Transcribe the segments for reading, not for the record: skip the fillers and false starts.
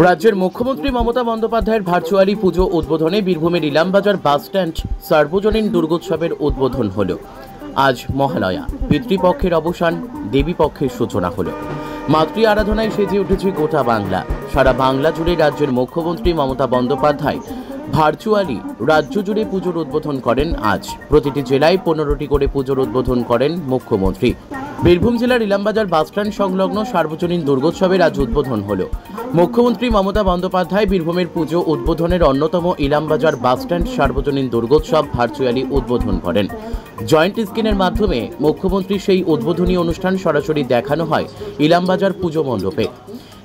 রাজ্যের মুখ্যমন্ত্রী মমতা বন্দ্যোপাধ্যায়ের ভার্চুয়ালি পুজো উদ্বোধনে বীরভূমের ইলামবাজার বাসস্ট্যান্ড সার্বজনীন দুর্গোৎসবের উদ্বোধন হল। আজ মহালয়া, পিতৃপক্ষের অবসান, দেবীপক্ষের সূচনা হল। মাতৃ আরাধনায় সেজে উঠেছে গোটা বাংলা। সারা বাংলা জুড়ে রাজ্যের মুখ্যমন্ত্রী মমতা বন্দ্যোপাধ্যায় ভার্চুয়ালি রাজ্য জুড়ে পুজোর উদ্বোধন করেন। আজ প্রতিটি জেলায় 15টি করে পুজোর উদ্বোধন করেন মুখ্যমন্ত্রী। বীরভূম জেলার ইলামবাজার বাসস্ট্যান্ড সংলগ্ন সার্বজনীন দুর্গোৎসবের আজ উদ্বোধন হল। মুখ্যমন্ত্রী মমতা বন্দ্যোপাধ্যায় বীরভূমের পুজো উদ্বোধনের অন্যতম ইলামবাজার বাসস্ট্যান্ড সার্বজনীন দুর্গোৎসব ভার্চুয়ালি উদ্বোধন করেন। জয়েন্ট স্ক্রিনের মাধ্যমে মুখ্যমন্ত্রী সেই উদ্বোধনী অনুষ্ঠান সরাসরি দেখানো হয় ইলামবাজার পুজো মণ্ডপে।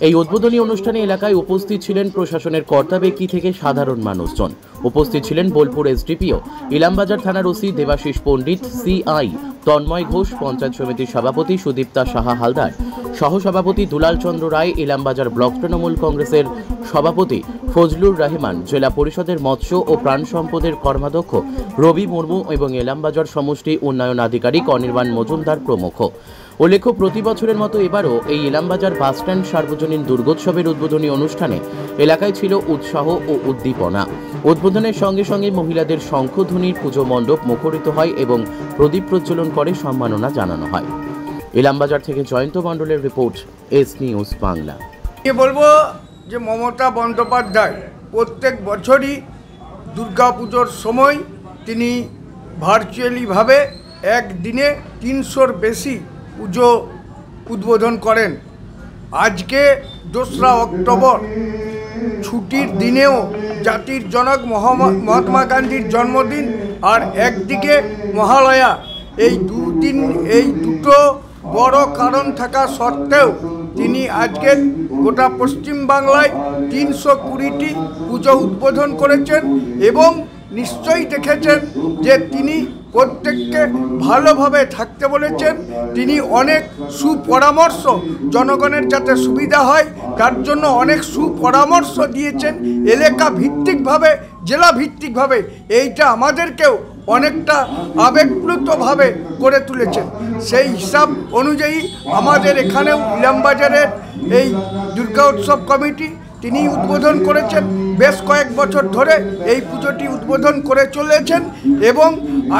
এই উদ্বোধনী অনুষ্ঠানে এলাকায় উপস্থিত ছিলেন প্রশাসনের কর্তা ব্যক্তি থেকে সাধারণ মানুষজন। উপস্থিত ছিলেন বোলপুর এসডিপিও, ইলামবাজার থানার ওসি দেবাশিস পণ্ডিত, সিআই তন্ময় ঘোষ, পঞ্চায়েত সমিতির সভাপতি সুদীপ্তা সাহা হালদার, সহসভাপতি দুলাল চন্দ্র রায়, ইলামবাজার ব্লক তৃণমূল কংগ্রেসের সভাপতি ফজলুর রহমান, জেলা পরিষদের মৎস্য ও প্রাণ সম্পদের কর্মাধ্যক্ষ রবি মুর্মু এবং ইলামবাজার সমষ্টি উন্নয়ন আধিকারিক অনির্বাণ মজুমদার প্রমুখ। উল্লেখ্য, প্রতি বছরের মতো এবারও এই ইলামবাজার বাসস্ট্যান্ড সার্বজনীন দুর্গোৎসবের উদ্বোধনী অনুষ্ঠানে এলাকায় ছিল উৎসাহ ও উদ্দীপনা। উদ্বোধনের সঙ্গে সঙ্গে মহিলাদের শঙ্খধ্বনির পুজো মণ্ডপ মুখরিত হয় এবং প্রদীপ প্রজ্বলন করে সম্মাননা জানানো হয়। ইলামবাজার থেকে জয়ন্ত মণ্ডলের রিপোর্ট, এস নিউজ বাংলা। বলবো যে মমতা বন্দ্যোপাধ্যায় প্রত্যেক বছরই দুর্গাপুজোর সময় তিনি ভার্চুয়ালিভাবে একদিনে 300-র বেশি পুজো উদ্বোধন করেন। আজকে 2রা অক্টোবর ছুটির দিনেও জাতির জনক মহাত্মা গান্ধীর জন্মদিন, আর একদিকে মহালয়া। এই দুটো বড় কারণ থাকা সত্ত্বেও তিনি আজকে গোটা পশ্চিমবাংলায় 320টি পুজো উদ্বোধন করেছেন এবং নিশ্চয়ই দেখেছেন যে তিনি প্রত্যেককে ভালোভাবে থাকতে বলেছেন। তিনি অনেক সুপরামর্শ, জনগণের যাতে সুবিধা হয় তার জন্য অনেক সুপরামর্শ দিয়েছেন এলাকা ভিত্তিকভাবে, জেলা ভিত্তিকভাবে। এইটা আমাদেরকেও অনেকটা আবেগপ্লুতভাবে করে তুলেছেন। সেই হিসাব অনুযায়ী আমাদের এখানেও ইলামবাজারের এই দুর্গা উৎসব কমিটি তিনি উদ্বোধন করেছেন। বেশ কয়েক বছর ধরে এই পুজোটি উদ্বোধন করে চলেছেন এবং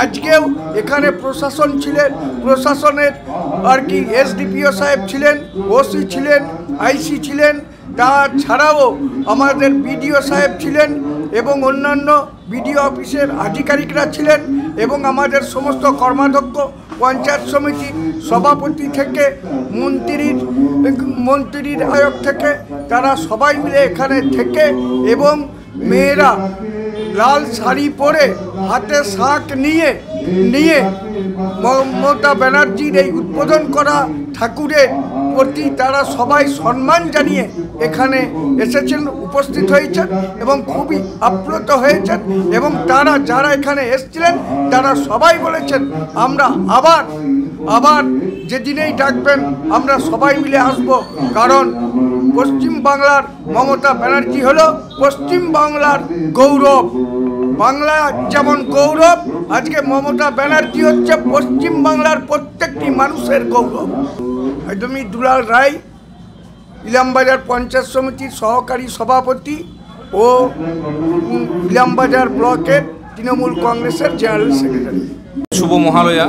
আজকেও এখানে প্রশাসন ছিলেন, প্রশাসনের এসডিপিও সাহেব ছিলেন, ওসি ছিলেন, আইসি ছিলেন, তাছাড়াও আমাদের বিডিও সাহেব ছিলেন এবং অন্যান্য বিডিও অফিসের আধিকারিকরা ছিলেন এবং আমাদের সমস্ত কর্মাধ্যক্ষ, পঞ্চায়েত সমিতির সভাপতি থেকে মন্ত্রীর আয়োগ থেকে তারা সবাই মিলে এখানে থেকে এবং মেয়েরা লাল শাড়ি পরে হাতে শাঁখ নিয়ে মমতা ব্যানার্জির এই উদ্বোধন করা ঠাকুরের প্রতি তারা সবাই সম্মান জানিয়ে এখানে এসেছেন, উপস্থিত হয়েছেন এবং খুবই আপ্লুত হয়েছেন। এবং তারা যারা এখানে এসেছিলেন তারা সবাই বলেছেন আমরা আবার যেদিনেই ডাকবেন আমরা সবাই মিলে আসব, কারণ পশ্চিমবাংলার মমতা ব্যানার্জি হলো পশ্চিমবাংলার গৌরব। বাংলা যেমন গৌরব, আজকে মমতা ব্যানার্জি হচ্ছে পশ্চিমবাংলার প্রত্যেকটি মানুষের গৌরব। একদমই দুলাল রায়, ইলামবাজার পঞ্চায়েত সমিতির সহকারী সভাপতি ও ইলামবাজার ব্লকের তৃণমূল কংগ্রেসের জেনারেল সেক্রেটারি। শুভ মহালয়া।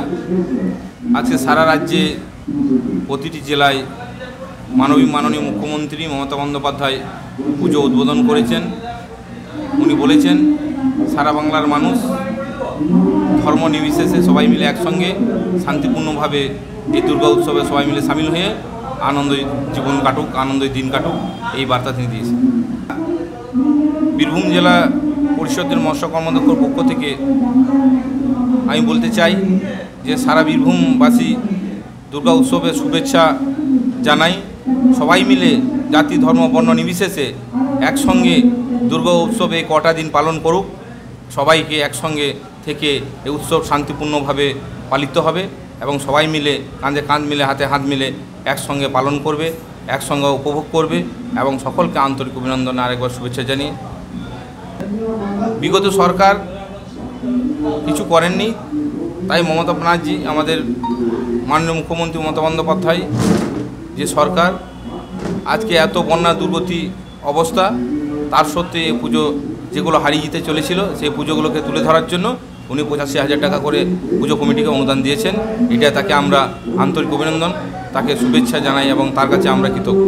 আজকে সারা রাজ্যে প্রতিটি জেলায় মাননীয় মুখ্যমন্ত্রী মমতা বন্দ্যোপাধ্যায় পুজো উদ্বোধন করেছেন। উনি বলেছেন সারা বাংলার মানুষ ধর্ম নির্বিশেষে সবাই মিলে একসঙ্গে শান্তিপূর্ণভাবে এই দুর্গা উৎসবে সবাই মিলে সামিল হয়ে আনন্দই জীবন কাটুক, আনন্দই দিন কাটুক, এই বার্তা তিনি দিয়েছেন। বীরভূম জেলা পরিষদের মৎস্য কর্মাধ্যক্ষর পক্ষ থেকে আমি বলতে চাই যে সারা বীরভূমবাসী দুর্গা উৎসবের শুভেচ্ছা জানাই। সবাই মিলে জাতি ধর্ম বর্ণ নির্বিশেষে একসঙ্গে দুর্গা উৎসবে কটা দিন পালন করুক। সবাইকে একসঙ্গে থেকে এই উৎসব শান্তিপূর্ণভাবে পালিত হবে এবং সবাই মিলে কাঁধে কাঁধ মিলে, হাতে হাত মিলে একসঙ্গে পালন করবে, একসঙ্গে উপভোগ করবে এবং সকলকে আন্তরিক অভিনন্দন, আরেকবার শুভেচ্ছা জানিয়ে। বিগত সরকার কিছু করেননি, তাই মমতা ব্যানার্জি, আমাদের মাননীয় মুখ্যমন্ত্রী মমতা বন্দ্যোপাধ্যায় যে সরকার আজকে এত বন্যা দুর্গতি অবস্থা, তার সত্ত্বে এই পুজো যেগুলো হারিয়ে যেতে চলেছিল সেই পুজোগুলোকে তুলে ধরার জন্য উনি 85,000 টাকা করে পুজো কমিটিকে অনুদান দিয়েছেন। এটা তাকে আমরা আন্তরিক অভিনন্দন, তাকে শুভেচ্ছা জানাই এবং তার কাছে আমরা কৃতজ্ঞ।